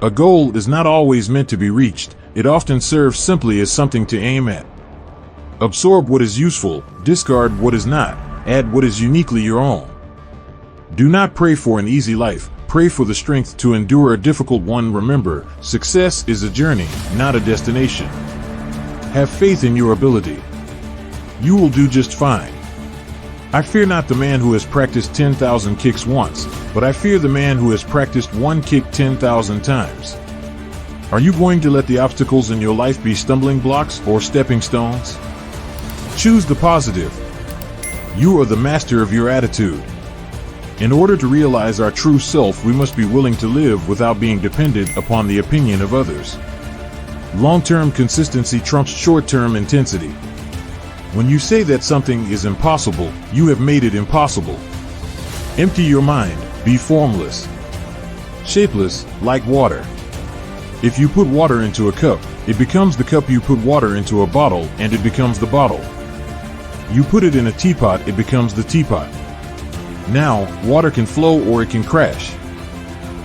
A goal is not always meant to be reached. It often serves simply as something to aim at. Absorb what is useful, discard what is not, add what is uniquely your own. Do not pray for an easy life, pray for the strength to endure a difficult one. Remember, success is a journey, not a destination. Have faith in your ability. You will do just fine. I fear not the man who has practiced 10,000 kicks once, but I fear the man who has practiced one kick 10,000 times. Are you going to let the obstacles in your life be stumbling blocks or stepping stones? Choose the positive. You are the master of your attitude. In order to realize our true self, we must be willing to live without being dependent upon the opinion of others. Long-term consistency trumps short-term intensity. When you say that something is impossible, you have made it impossible. Empty your mind, be formless. Shapeless, like water. If you put water into a cup, it becomes the cup. You put water into a bottle, and it becomes the bottle. You put it in a teapot, it becomes the teapot. Now, water can flow or it can crash.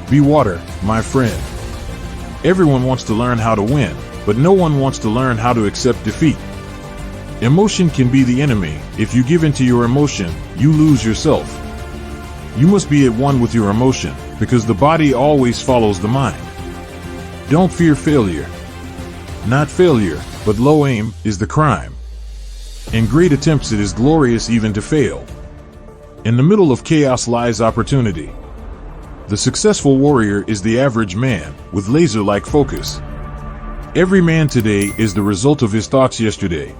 Be water, my friend. Everyone wants to learn how to win, but no one wants to learn how to accept defeat. Emotion can be the enemy. If you give in to your emotion, you lose yourself. You must be at one with your emotion, because the body always follows the mind. Don't fear failure. Not failure, but low aim is the crime. In great attempts it is glorious even to fail. In the middle of chaos lies opportunity. The successful warrior is the average man, with laser-like focus. Every man today is the result of his thoughts yesterday.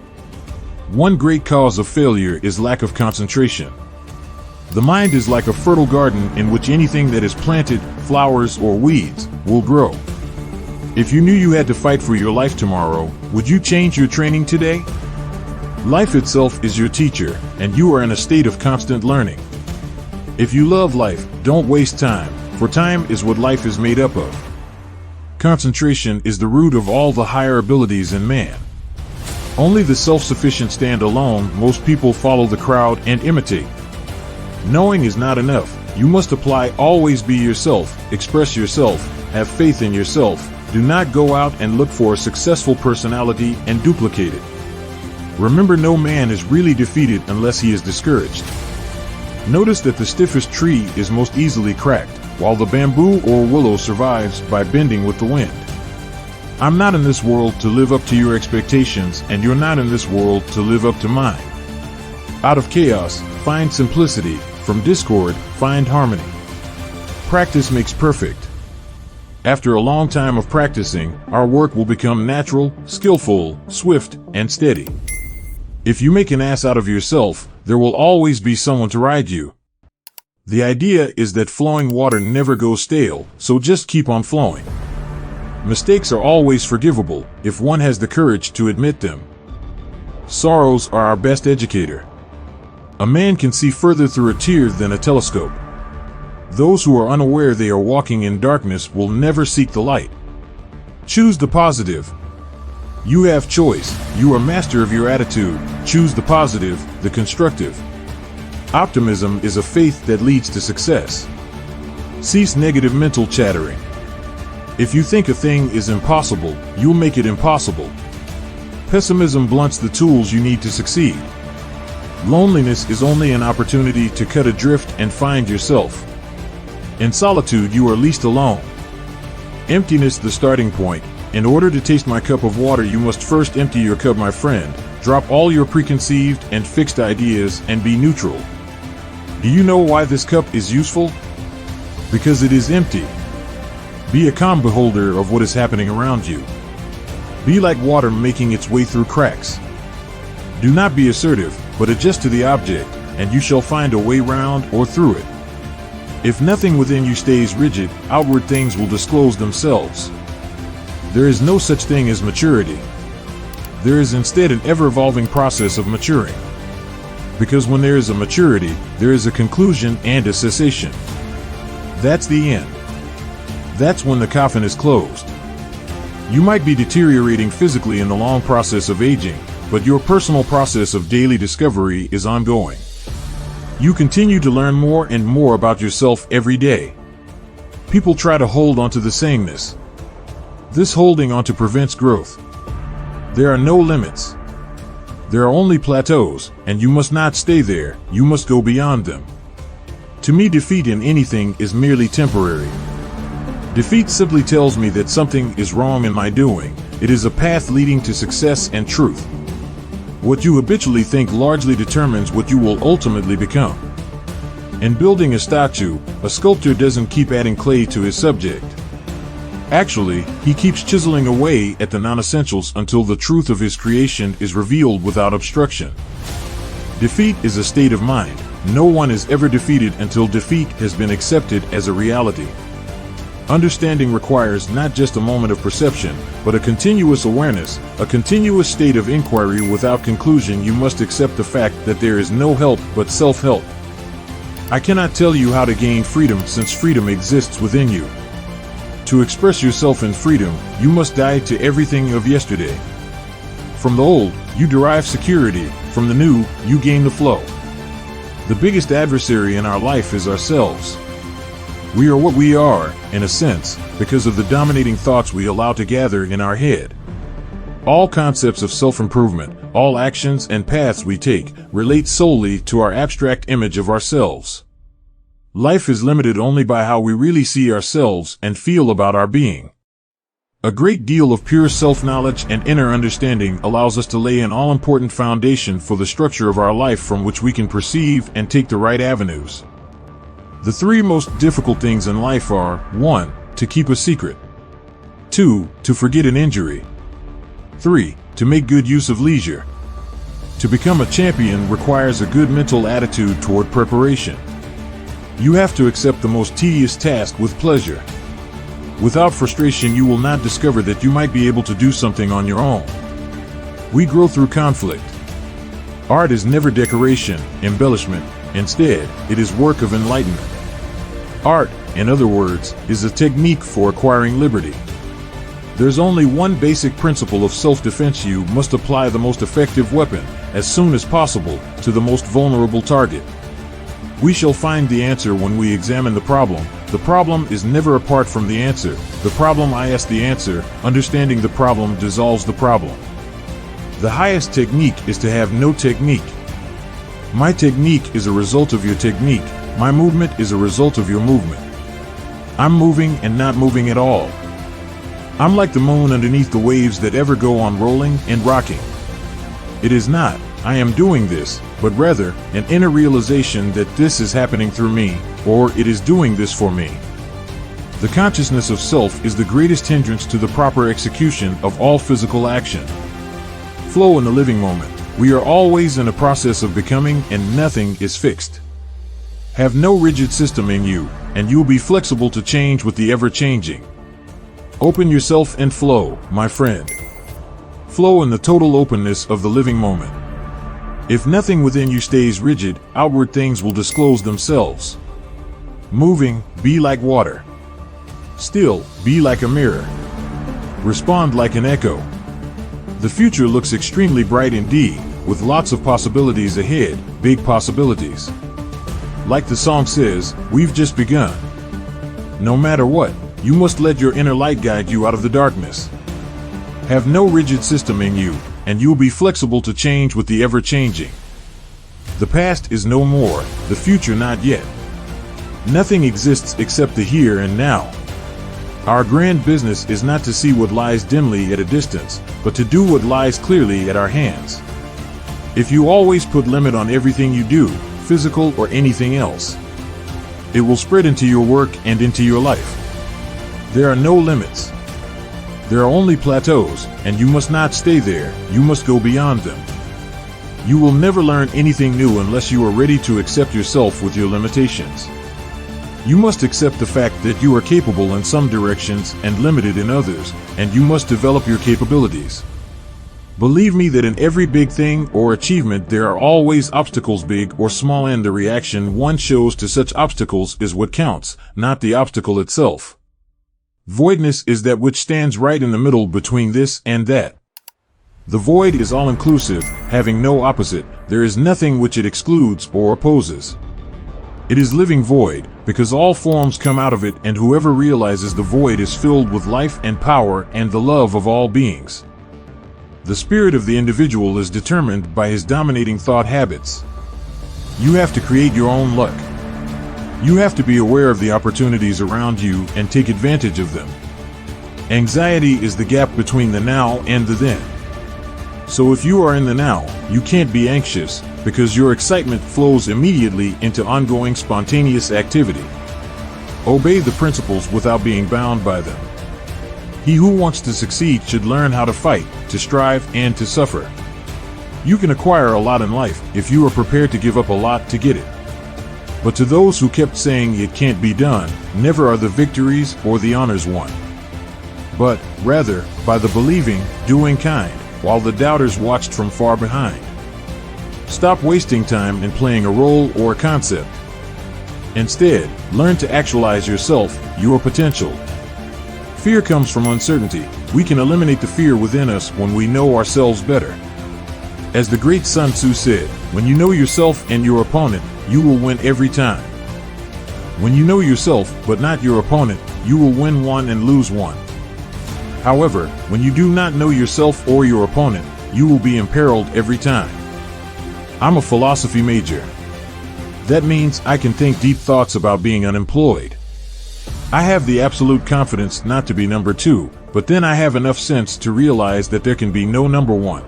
One great cause of failure is lack of concentration. The mind is like a fertile garden in which anything that is planted, flowers or weeds, will grow. If you knew you had to fight for your life tomorrow, would you change your training today? Life itself is your teacher, and you are in a state of constant learning. If you love life, don't waste time, for time is what life is made up of. Concentration is the root of all the higher abilities in man. Only the self-sufficient stand alone. Most people follow the crowd and imitate. Knowing is not enough. You must apply. Always be yourself, express yourself, have faith in yourself. Do not go out and look for a successful personality and duplicate it. Remember, no man is really defeated unless he is discouraged. Notice that the stiffest tree is most easily cracked, while the bamboo or willow survives by bending with the wind. I'm not in this world to live up to your expectations, and you're not in this world to live up to mine. Out of chaos, find simplicity. From discord, find harmony. Practice makes perfect. After a long time of practicing, our work will become natural, skillful, swift, and steady. If you make an ass out of yourself, there will always be someone to ride you. The idea is that flowing water never goes stale, so just keep on flowing. Mistakes are always forgivable, if one has the courage to admit them. Sorrows are our best educator. A man can see further through a tear than a telescope. Those who are unaware they are walking in darkness will never seek the light. Choose the positive. You have choice. You are master of your attitude. Choose the positive, the constructive. Optimism is a faith that leads to success. Cease negative mental chattering. If you think a thing is impossible, you'll make it impossible. Pessimism blunts the tools you need to succeed. Loneliness is only an opportunity to cut adrift and find yourself. In solitude you are least alone. Emptiness the starting point. In order to taste my cup of water, you must first empty your cup, my friend. Drop all your preconceived and fixed ideas and be neutral. Do you know why this cup is useful? Because it is empty. Be a calm beholder of what is happening around you. Be like water making its way through cracks. Do not be assertive, but adjust to the object, and you shall find a way round or through it. If nothing within you stays rigid, outward things will disclose themselves. There is no such thing as maturity. There is instead an ever-evolving process of maturing. Because when there is a maturity, there is a conclusion and a cessation. That's the end. That's when the coffin is closed. You might be deteriorating physically in the long process of aging, but your personal process of daily discovery is ongoing. You continue to learn more and more about yourself every day. People try to hold onto the sameness. This holding onto prevents growth. There are no limits. There are only plateaus, and you must not stay there, you must go beyond them. To me, defeat in anything is merely temporary. Defeat simply tells me that something is wrong in my doing. It is a path leading to success and truth. What you habitually think largely determines what you will ultimately become. In building a statue, a sculptor doesn't keep adding clay to his subject. Actually, he keeps chiseling away at the non-essentials until the truth of his creation is revealed without obstruction. Defeat is a state of mind. No one is ever defeated until defeat has been accepted as a reality. Understanding requires not just a moment of perception, but a continuous awareness, a continuous state of inquiry without conclusion. You must accept the fact that there is no help but self-help. I cannot tell you how to gain freedom, since freedom exists within you. To express yourself in freedom, you must die to everything of yesterday. From the old, you derive security. From the new, you gain the flow. The biggest adversary in our life is ourselves. We are what we are, in a sense, because of the dominating thoughts we allow to gather in our head. All concepts of self-improvement, all actions and paths we take, relate solely to our abstract image of ourselves. Life is limited only by how we really see ourselves and feel about our being. A great deal of pure self-knowledge and inner understanding allows us to lay an all-important foundation for the structure of our life from which we can perceive and take the right avenues. The three most difficult things in life are: 1. To keep a secret. 2. To forget an injury. 3. To make good use of leisure. To become a champion requires a good mental attitude toward preparation. You have to accept the most tedious task with pleasure. Without frustration, you will not discover that you might be able to do something on your own. We grow through conflict. Art is never decoration, embellishment. Instead, it is work of enlightenment. Art, in other words, is a technique for acquiring liberty. There's only one basic principle of self-defense: you must apply the most effective weapon, as soon as possible, to the most vulnerable target. We shall find the answer when we examine the problem. The problem is never apart from the answer. The problem is the answer. Understanding the problem dissolves the problem. The highest technique is to have no technique. My technique is a result of your technique. My movement is a result of your movement. I'm moving and not moving at all. I'm like the moon underneath the waves that ever go on rolling and rocking. It is not, I am doing this, but rather, an inner realization that this is happening through me, or it is doing this for me. The consciousness of self is the greatest hindrance to the proper execution of all physical action. Flow in the living moment. We are always in a process of becoming, and nothing is fixed. Have no rigid system in you, and you'll be flexible to change with the ever-changing. Open yourself and flow, my friend. Flow in the total openness of the living moment. If nothing within you stays rigid, outward things will disclose themselves. Moving, be like water. Still, be like a mirror. Respond like an echo. The future looks extremely bright indeed, with lots of possibilities ahead, big possibilities. Like the song says, we've just begun. No matter what, you must let your inner light guide you out of the darkness. Have no rigid system in you, and you'll be flexible to change with the ever-changing. The past is no more, the future not yet. Nothing exists except the here and now. Our grand business is not to see what lies dimly at a distance, but to do what lies clearly at our hands. If you always put limit on everything you do, physical or anything else, it will spread into your work and into your life. There are no limits. There are only plateaus, and you must not stay there, you must go beyond them. You will never learn anything new unless you are ready to accept yourself with your limitations. You must accept the fact that you are capable in some directions and limited in others, and you must develop your capabilities. Believe me that in every big thing or achievement there are always obstacles, big or small, and the reaction one shows to such obstacles is what counts, not the obstacle itself. Voidness is that which stands right in the middle between this and that. The void is all-inclusive, having no opposite. There is nothing which it excludes or opposes. It is living void, because all forms come out of it, and whoever realizes the void is filled with life and power and the love of all beings. The spirit of the individual is determined by his dominating thought habits. You have to create your own luck. You have to be aware of the opportunities around you and take advantage of them. Anxiety is the gap between the now and the then. So if you are in the now, you can't be anxious, because your excitement flows immediately into ongoing spontaneous activity. Obey the principles without being bound by them. He who wants to succeed should learn how to fight, to strive, and to suffer. You can acquire a lot in life if you are prepared to give up a lot to get it. But to those who kept saying it can't be done, never are the victories or the honors won. But, rather, by the believing, doing kind, while the doubters watched from far behind. Stop wasting time in playing a role or a concept. Instead, learn to actualize yourself, your potential. Fear comes from uncertainty. We can eliminate the fear within us when we know ourselves better. As the great Sun Tzu said, when you know yourself and your opponent, you will win every time. When you know yourself, but not your opponent, you will win one and lose one. However, when you do not know yourself or your opponent, you will be imperiled every time. I'm a philosophy major. That means I can think deep thoughts about being unemployed. I have the absolute confidence not to be number two, but then I have enough sense to realize that there can be no number one.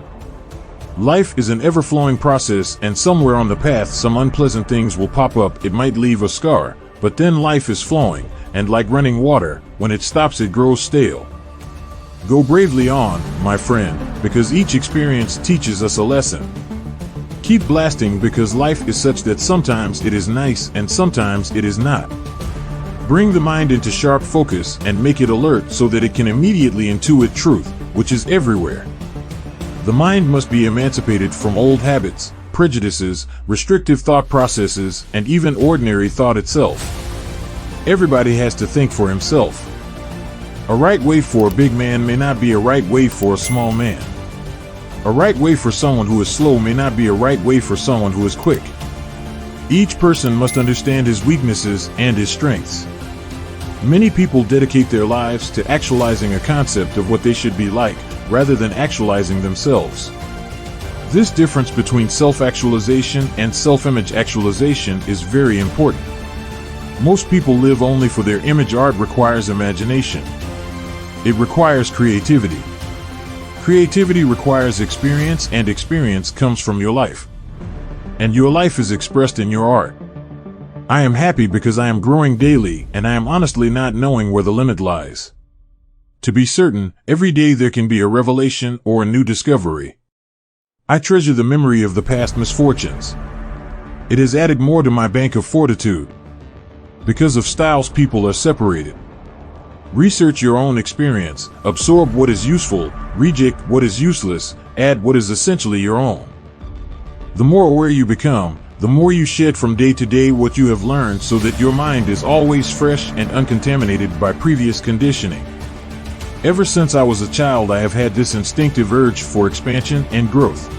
Life is an ever-flowing process, and somewhere on the path some unpleasant things will pop up. It might leave a scar, but then life is flowing, and like running water, when it stops it grows stale. Go bravely on, my friend, because each experience teaches us a lesson. Keep blasting, because life is such that sometimes it is nice and sometimes it is not. Bring the mind into sharp focus and make it alert so that it can immediately intuit truth, which is everywhere. The mind must be emancipated from old habits, prejudices, restrictive thought processes, and even ordinary thought itself. Everybody has to think for himself. A right way for a big man may not be a right way for a small man. A right way for someone who is slow may not be a right way for someone who is quick. Each person must understand his weaknesses and his strengths. Many people dedicate their lives to actualizing a concept of what they should be like, rather than actualizing themselves. This difference between self-actualization and self-image actualization is very important. Most people live only for their image. Art requires imagination. It requires creativity. Creativity requires experience, and experience comes from your life. And your life is expressed in your art. I am happy because I am growing daily, and I am honestly not knowing where the limit lies. To be certain, every day there can be a revelation or a new discovery. I treasure the memory of the past misfortunes. It has added more to my bank of fortitude. Because of styles, people are separated. Research your own experience, absorb what is useful, reject what is useless, add what is essentially your own. The more aware you become, the more you shed from day to day what you have learned, so that your mind is always fresh and uncontaminated by previous conditioning. Ever since I was a child, I have had this instinctive urge for expansion and growth.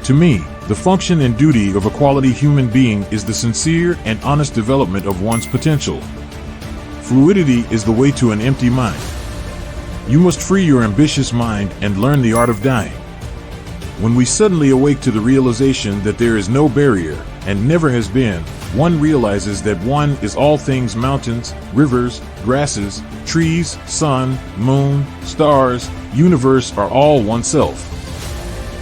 To me, the function and duty of a quality human being is the sincere and honest development of one's potential. Fluidity is the way to an empty mind. You must free your ambitious mind and learn the art of dying. When we suddenly awake to the realization that there is no barrier, and never has been, one realizes that one is all things. Mountains, rivers, grasses, trees, sun, moon, stars, universe are all oneself.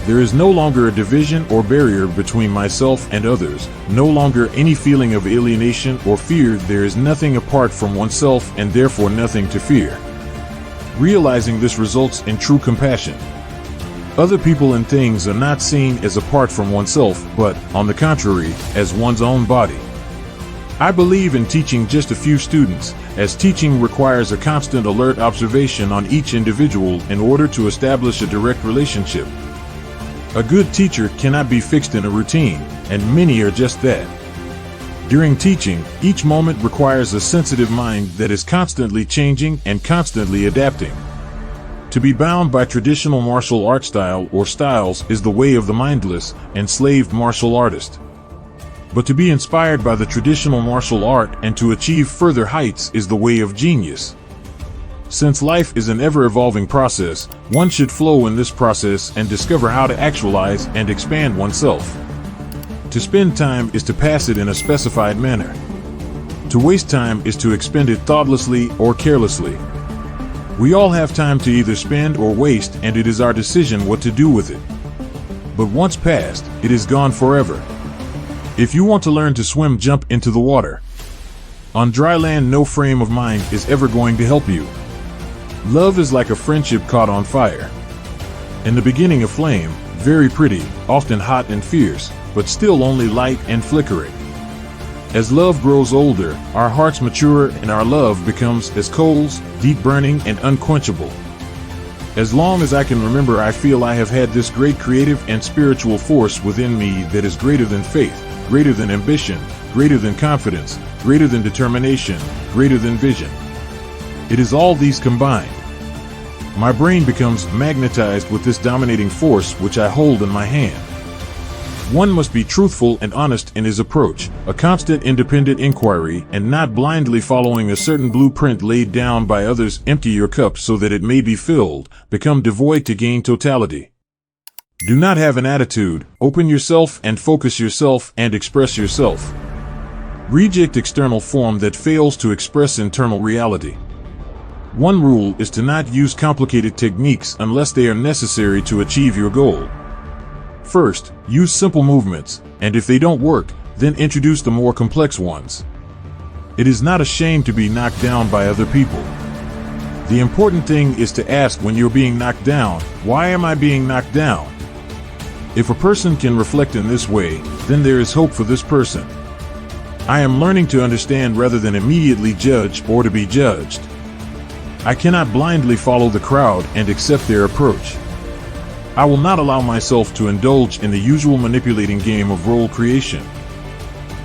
There is no longer a division or barrier between myself and others, no longer any feeling of alienation or fear. There is nothing apart from oneself, and therefore nothing to fear. Realizing this results in true compassion. Other people and things are not seen as apart from oneself, but, on the contrary, as one's own body. I believe in teaching just a few students, as teaching requires a constant alert observation on each individual in order to establish a direct relationship. A good teacher cannot be fixed in a routine, and many are just that. During teaching, each moment requires a sensitive mind that is constantly changing and constantly adapting. To be bound by traditional martial art style or styles is the way of the mindless, enslaved martial artist. But to be inspired by the traditional martial art and to achieve further heights is the way of genius. Since life is an ever-evolving process, one should flow in this process and discover how to actualize and expand oneself. To spend time is to pass it in a specified manner. To waste time is to expend it thoughtlessly or carelessly. We all have time to either spend or waste, and it is our decision what to do with it. But once passed, it is gone forever. If you want to learn to swim, jump into the water. On dry land, no frame of mind is ever going to help you. Love is like a friendship caught on fire. In the beginning, a flame, very pretty, often hot and fierce, but still only light and flickering. As love grows older, our hearts mature and our love becomes as coals, deep burning and unquenchable. As long as I can remember, I feel I have had this great creative and spiritual force within me that is greater than faith, greater than ambition, greater than confidence, greater than determination, greater than vision. It is all these combined. My brain becomes magnetized with this dominating force which I hold in my hand. One must be truthful and honest in his approach, a constant independent inquiry, and not blindly following a certain blueprint laid down by others. Empty your cup so that it may be filled, become devoid to gain totality. Do not have an attitude, open yourself and focus yourself and express yourself. Reject external form that fails to express internal reality. One rule is to not use complicated techniques unless they are necessary to achieve your goal. First, use simple movements, and if they don't work, then introduce the more complex ones. It is not a shame to be knocked down by other people. The important thing is to ask when you're being knocked down, why am I being knocked down? If a person can reflect in this way, then there is hope for this person. I am learning to understand rather than immediately judge or to be judged. I cannot blindly follow the crowd and accept their approach. I will not allow myself to indulge in the usual manipulating game of role creation.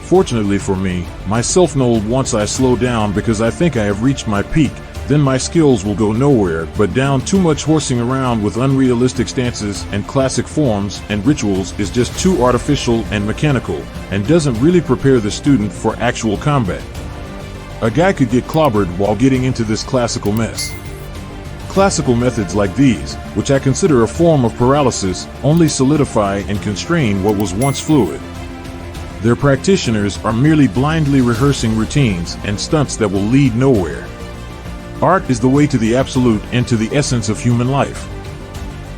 Fortunately for me, my self-know once I slow down because I think I have reached my peak, then my skills will go nowhere but down. Too much horsing around with unrealistic stances and classic forms and rituals is just too artificial and mechanical, and doesn't really prepare the student for actual combat. A guy could get clobbered while getting into this classical mess. Classical methods like these, which I consider a form of paralysis, only solidify and constrain what was once fluid. Their practitioners are merely blindly rehearsing routines and stunts that will lead nowhere. Art is the way to the absolute and to the essence of human life.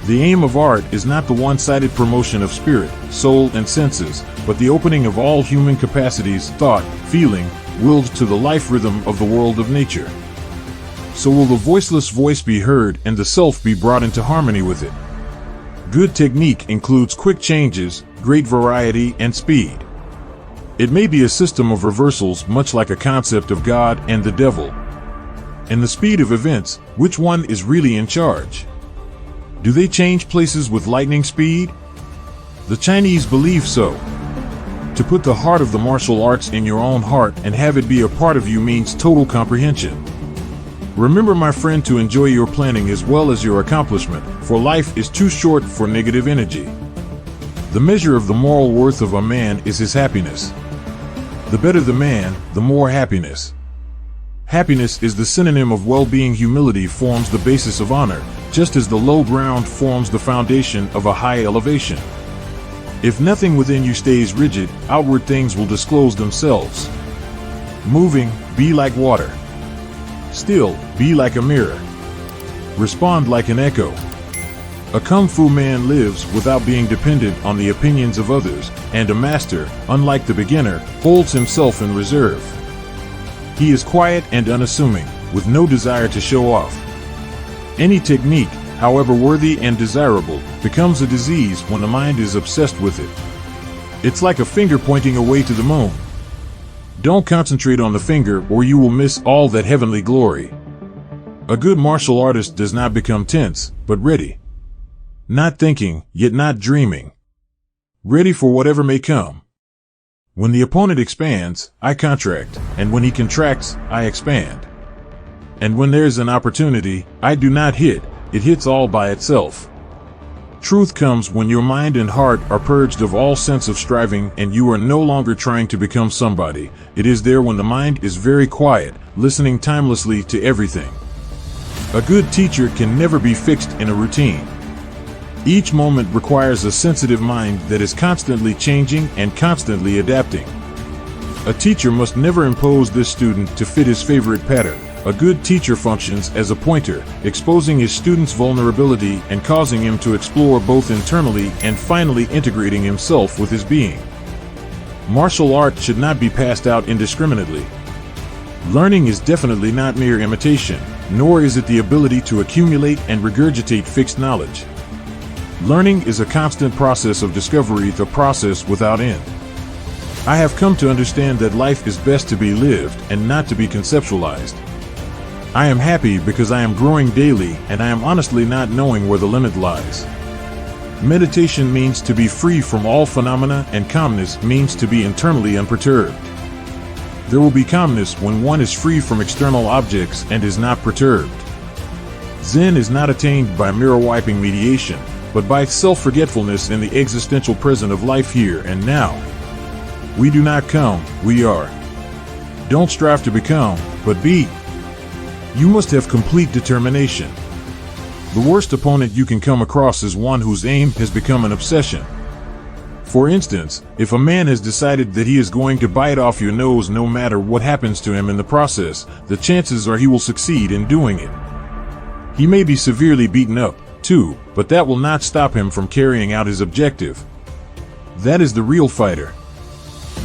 The aim of art is not the one-sided promotion of spirit, soul, and senses, but the opening of all human capacities, thought, feeling, will to the life rhythm of the world of nature. So will the voiceless voice be heard and the self be brought into harmony with it. Good technique includes quick changes, great variety, and speed. It may be a system of reversals, much like a concept of God and the devil. In the speed of events, which one is really in charge? Do they change places with lightning speed? The Chinese believe so. To put the heart of the martial arts in your own heart and have it be a part of you means total comprehension. Remember, my friend, to enjoy your planning as well as your accomplishment, for life is too short for negative energy. The measure of the moral worth of a man is his happiness. The better the man, the more happiness. Happiness is the synonym of well-being. Humility forms the basis of honor, just as the low ground forms the foundation of a high elevation. If nothing within you stays rigid, outward things will disclose themselves. Moving, be like water. Still, be like a mirror. Respond like an echo. A Kung Fu man lives without being dependent on the opinions of others, and a master, unlike the beginner, holds himself in reserve. He is quiet and unassuming, with no desire to show off. Any technique, however worthy and desirable, becomes a disease when the mind is obsessed with it. It's like a finger pointing away to the moon. Don't concentrate on the finger or you will miss all that heavenly glory. A good martial artist does not become tense, but ready. Not thinking, yet not dreaming. Ready for whatever may come. When the opponent expands, I contract, and when he contracts, I expand. And when there's an opportunity, I do not hit, it hits all by itself. Truth comes when your mind and heart are purged of all sense of striving and you are no longer trying to become somebody. It is there when the mind is very quiet, listening timelessly to everything. A good teacher can never be fixed in a routine. Each moment requires a sensitive mind that is constantly changing and constantly adapting. A teacher must never impose this student to fit his favorite pattern. A good teacher functions as a pointer, exposing his student's vulnerability and causing him to explore both internally and finally integrating himself with his being. Martial art should not be passed out indiscriminately. Learning is definitely not mere imitation, nor is it the ability to accumulate and regurgitate fixed knowledge. Learning is a constant process of discovery, the process without end. I have come to understand that life is best to be lived and not to be conceptualized. I am happy because I am growing daily and I am honestly not knowing where the limit lies. Meditation means to be free from all phenomena, and calmness means to be internally unperturbed. There will be calmness when one is free from external objects and is not perturbed. Zen is not attained by mirror-wiping mediation, but by self-forgetfulness in the existential present of life here and now. We do not come, we are. Don't strive to become, but be. You must have complete determination. The worst opponent you can come across is one whose aim has become an obsession. For instance, if a man has decided that he is going to bite off your nose no matter what happens to him in the process, the chances are he will succeed in doing it. He may be severely beaten up, too, but that will not stop him from carrying out his objective. That is the real fighter.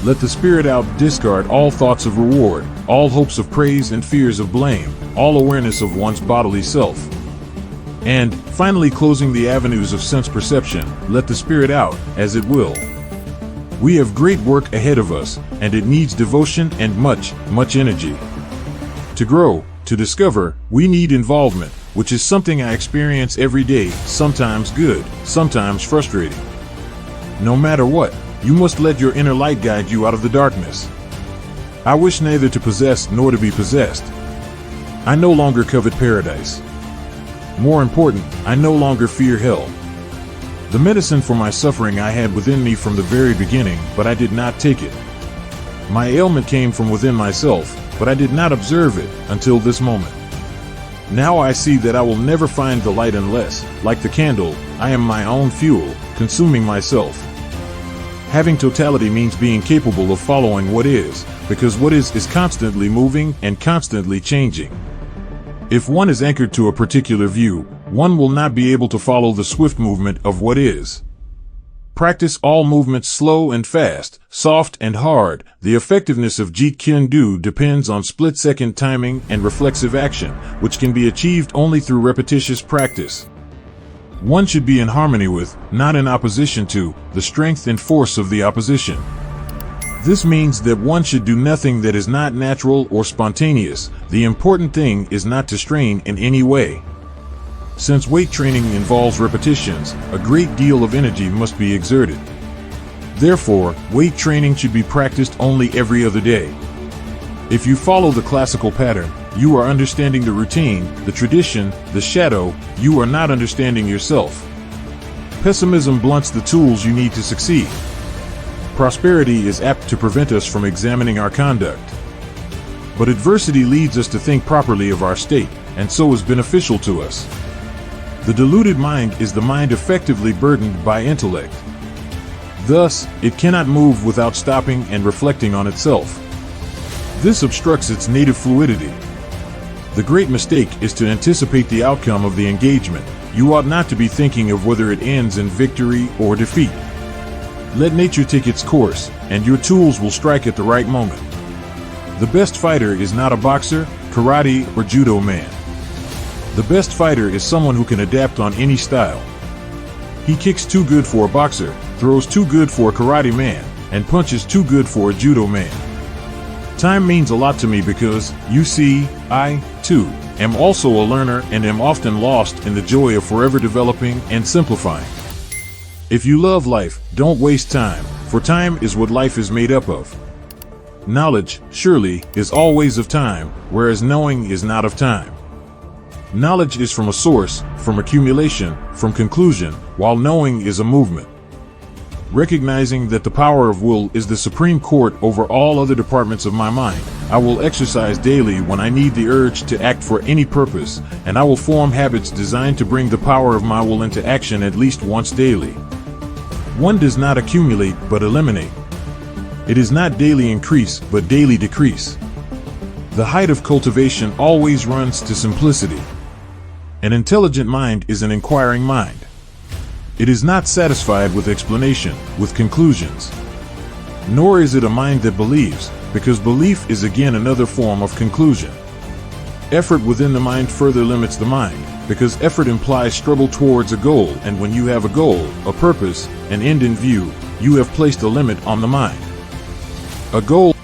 Let the spirit out, discard all thoughts of reward, all hopes of praise and fears of blame, all awareness of one's bodily self. And, finally closing the avenues of sense perception, let the spirit out, as it will. We have great work ahead of us, and it needs devotion and much energy. To grow, to discover, we need involvement, which is something I experience every day, sometimes good, sometimes frustrating. No matter what, you must let your inner light guide you out of the darkness. I wish neither to possess nor to be possessed. I no longer covet paradise. More important, I no longer fear hell. The medicine for my suffering I had within me from the very beginning, but I did not take it. My ailment came from within myself, but I did not observe it until this moment. Now I see that I will never find the light unless, like the candle, I am my own fuel, consuming myself. Having totality means being capable of following what is, because what is constantly moving and constantly changing. If one is anchored to a particular view, one will not be able to follow the swift movement of what is. Practice all movements slow and fast, soft and hard. The effectiveness of Jeet Kune Do depends on split-second timing and reflexive action, which can be achieved only through repetitious practice. One should be in harmony with, not in opposition to, the strength and force of the opposition. This means that one should do nothing that is not natural or spontaneous. The important thing is not to strain in any way. Since weight training involves repetitions, a great deal of energy must be exerted. Therefore, weight training should be practiced only every other day. If you follow the classical pattern, you are understanding the routine, the tradition, the shadow. You are not understanding yourself. Pessimism blunts the tools you need to succeed. Prosperity is apt to prevent us from examining our conduct. But adversity leads us to think properly of our state, and so is beneficial to us. The deluded mind is the mind effectively burdened by intellect. Thus, it cannot move without stopping and reflecting on itself. This obstructs its native fluidity. The great mistake is to anticipate the outcome of the engagement. You ought not to be thinking of whether it ends in victory or defeat. Let nature take its course, and your tools will strike at the right moment. The best fighter is not a boxer, karate, or judo man. The best fighter is someone who can adapt on any style. He kicks too good for a boxer, throws too good for a karate man, and punches too good for a judo man. Time means a lot to me because, you see, I, too, am also a learner and am often lost in the joy of forever developing and simplifying. If you love life, don't waste time, for time is what life is made up of. Knowledge, surely, is always of time, whereas knowing is not of time. Knowledge is from a source, from accumulation, from conclusion, while knowing is a movement. Recognizing that the power of will is the supreme court over all other departments of my mind, I will exercise daily when I need the urge to act for any purpose, and I will form habits designed to bring the power of my will into action at least once daily. One does not accumulate but eliminate. It is not daily increase but daily decrease. The height of cultivation always runs to simplicity. An intelligent mind is an inquiring mind. It is not satisfied with explanation, with conclusions. Nor is it a mind that believes, because belief is again another form of conclusion. Effort within the mind further limits the mind, because effort implies struggle towards a goal, and when you have a goal, a purpose, an end in view, you have placed a limit on the mind. A goal